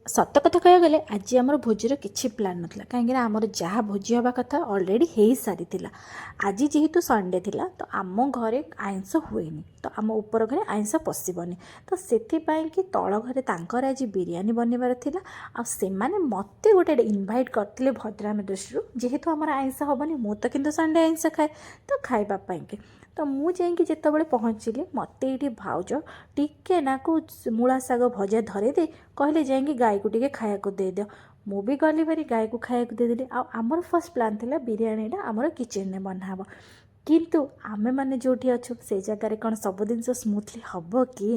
ସତ କଥା କହିବାକୁ ଗଲେ ଆଜି ଆମର ଭୋଜିର କିଛି ପ୍ଲାନ୍ ନଥିଲା, କାହିଁକିନା ଆମର ଯାହା ଭୋଜି ହେବା କଥା ଅଲରେଡ଼ି ହେଇସାରିଥିଲା। ଆଜି ଯେହେତୁ ସଣ୍ଡେ ଥିଲା ତ ଆମ ଘରେ ଆଇଁଷ ହୁଏନି, ତ ଆମ ଉପର ଘରେ ଆଇଁଷ ପଶିବନି। ତ ସେଥିପାଇଁ କି ତଳ ଘରେ ତାଙ୍କର ଆଜି ବିରିୟାନୀ ବନିବାର ଥିଲା। ଆଉ ସେମାନେ ମୋତେ ଗୋଟେ ଇନଭାଇଟ୍ କରିଥିଲେ ଭଦ୍ରାମୀ ଦୃଷ୍ଟିରୁ, ଯେହେତୁ ଆମର ଆଇଁଷ ହେବନି, ମୁଁ ତ କିନ୍ତୁ ସଣ୍ଡେ ଆଇଁଷ ଖାଏ, ତ ଖାଇବା ପାଇଁକି ତ ମୁଁ ଯାଇକି ଯେତେବେଳେ ପହଞ୍ଚିଲି ମୋତେ ଏଇଠି ଭାଉଜ ଟିକେ ନାକୁ ମୂଳା ଶାଗ ଭଜା ଧରେଇ ଦେଇ କହିଲେ ଯାଇକି ଗାଈକୁ ଟିକେ ଖାଇବାକୁ ଦେଇଦିଅ। ମୁଁ ବି ଗଲି ଭାରି ଗାଈକୁ ଖାଇବାକୁ ଦେଇଦେଲି। ଆଉ ଆମର ଫାର୍ଷ୍ଟ ପ୍ଲାନ୍ ଥିଲା ବିରିୟାନୀଟା ଆମର କିଚେନ୍ରେ ବନା ହେବ, କିନ୍ତୁ ଆମେମାନେ ଯେଉଁଠି ଅଛୁ ସେଇ ଜାଗାରେ କ'ଣ ସବୁ ଜିନିଷ ସ୍ମୁଥଲି ହେବ କି?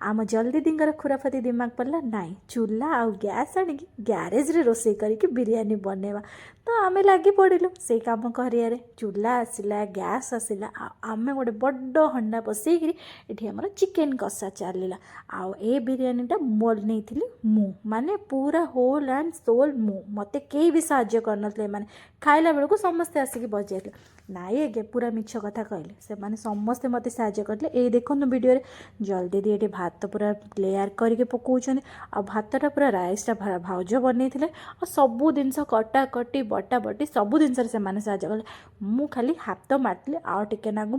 ଆମ ଜଲ୍ଦି ଦିଙ୍କର ଖୁରାଫାତି ଦିମାଗ ପଡ଼ିଲା, ନାଇଁ ଚୁଲା ଆଉ ଗ୍ୟାସ୍ ଆଣିକି ଗ୍ୟାରେଜରେ ରୋଷେଇ କରିକି ବିରିୟାନୀ ବନେଇବା। ତ ଆମେ ଲାଗି ପଡ଼ିଲୁ ସେଇ କାମ କରିବାରେ। ଚୁଲା ଆସିଲା, ଗ୍ୟାସ୍ ଆସିଲା, ଆଉ ଆମେ ଗୋଟେ ବଡ଼ ହଣ୍ଡା ବସେଇକିରି ଏଠି ଆମର ଚିକେନ୍ କଷା ଚାଲିଲା। ଆଉ ଏ ବିରିୟାନୀଟା ବନେଇଥିଲି ମୁଁ, ମାନେ ପୁରା ହୋଲ୍ ଆଣ୍ଡ ସୋଲ୍ ମୁଁ। ମୋତେ କେହି ବି ସାହାଯ୍ୟ କରିନଥିଲେ। ଏମାନେ ଖାଇଲା ବେଳକୁ ସମସ୍ତେ ଆସିକି ବଜାଇଥିଲେ। ନାଇଁ ଆଜ୍ଞା, ପୁରା ମିଛ କଥା କହିଲେ, ସେମାନେ ସମସ୍ତେ ମୋତେ ସାହାଯ୍ୟ କରିଥିଲେ। ଏଇ ଦେଖନ୍ତୁ ଭିଡ଼ିଓରେ ଜଲ୍ଦି ଏଠି ଭାତ ପୁରା ଲେୟାର କରିକି ପକାଉଛନ୍ତି। ଆଉ ଭାତଟା ପୁରା ରାଇସ୍ଟା ଭାଉଜ ବନେଇଥିଲେ। ଆଉ ସବୁ ଜିନିଷ କଟାକଟି ବଟାବଟି ସବୁ ଜିନିଷରେ ସେମାନେ ସାହାଯ୍ୟ କଲେ। ମୁଁ ଖାଲି ହାତ ମାରିଥିଲି ଆଉ ଟିକେ ନାକୁ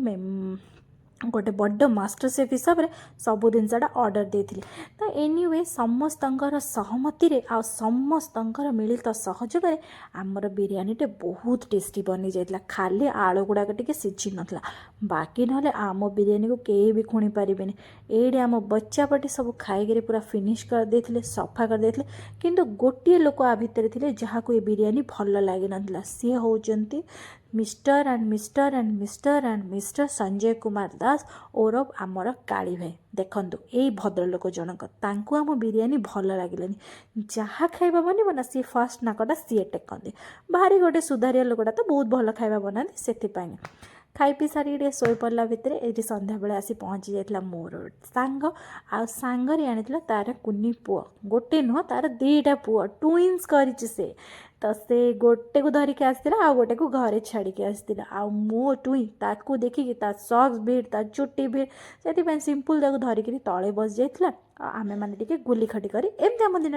ଗୋଟେ ବଡ଼ ମାଷ୍ଟର ସେଫ୍ ହିସାବରେ ସବୁ ଜିନିଷଟା ଅର୍ଡ଼ର ଦେଇଥିଲି। ତ ଏନିୱେ ସମସ୍ତଙ୍କର ସହମତିରେ ଆଉ ସମସ୍ତଙ୍କର ମିଳିତ ସହଯୋଗରେ ଆମର ବିରିୟାନୀଟେ ବହୁତ ଟେଷ୍ଟି ବନିଯାଇଥିଲା। ଖାଲି ଆଳୁ ଗୁଡ଼ାକ ଟିକେ ସିଝି ନଥିଲା, ବାକି ନହେଲେ ଆମ ବିରିୟାନୀକୁ କେହି ବି ଖୁଣି ପାରିବେନି। ଏଇଠି ଆମ ବଚାପଟି ସବୁ ଖାଇକିରି ପୁରା ଫିନିଶ୍ କରିଦେଇଥିଲେ, ସଫା କରିଦେଇଥିଲେ। କିନ୍ତୁ ଗୋଟିଏ ଲୋକ ଆ ଭିତରେ ଥିଲେ ଯାହାକୁ ଏ ବିରିୟାନୀ ଭଲ ଲାଗିନଥିଲା। ସିଏ ହେଉଛନ୍ତି ମିଷ୍ଟର ସଞ୍ଜୟ କୁମାର ଦାସ ଓରଫ ଆମର କାଳି ଭାଇ। ଦେଖନ୍ତୁ ଏଇ ଭଦ୍ରଲୋକ ଜଣକ, ତାଙ୍କୁ ଆମ ବିରିୟାନୀ ଭଲ ଲାଗିଲାନି। ଯାହା ଖାଇବା ବନିବ ନା ସିଏ ଫାର୍ଷ୍ଟ ନାକଟା ସିଏ ଟେକନ୍ତି। ଭାରି ଗୋଟେ ସୁଧାରିଆ ଲୋକଟା, ତ ବହୁତ ଭଲ ଖାଇବା ବନାନ୍ତି। ସେଥିପାଇଁ ଖାଇ ପିଇ ସାରିକି ଟିକେ ଶୋଇପଡ଼ିଲା ଭିତରେ ଏଇଠି ସନ୍ଧ୍ୟାବେଳେ ଆସି ପହଞ୍ଚି ଯାଇଥିଲା ମୋର ସାଙ୍ଗ। ଆଉ ସାଙ୍ଗରେ ଆଣିଥିଲା ତାର କୁନି ପୁଅ, ଗୋଟେ ନୁହଁ ତାର 2ଟା ପୁଅ, ଟୁଇନ୍ସ କରିଛି ସେ। ତ ସେ ଗୋଟେକୁ ଧରିକି ଆସିଥିଲା ଆଉ ଗୋଟେକୁ ଘରେ ଛାଡ଼ିକି ଆସିଥିଲା। ଆଉ ମୋ ଟୁଇଁ ତାକୁ ଦେଖିକି ତା ସକ୍ସ ଭିଡ଼, ତା ଚୁଟି ଭିଡ଼, ସେଥିପାଇଁ ସିମ୍ପୁଲ୍ ତାକୁ ଧରିକିରି ତଳେ ବସି ଯାଇଥିଲା। ଆଉ ଆମେମାନେ ଟିକେ ଗୁଲି ଖଟି କରି ଏମିତି ଆମ ଦିନ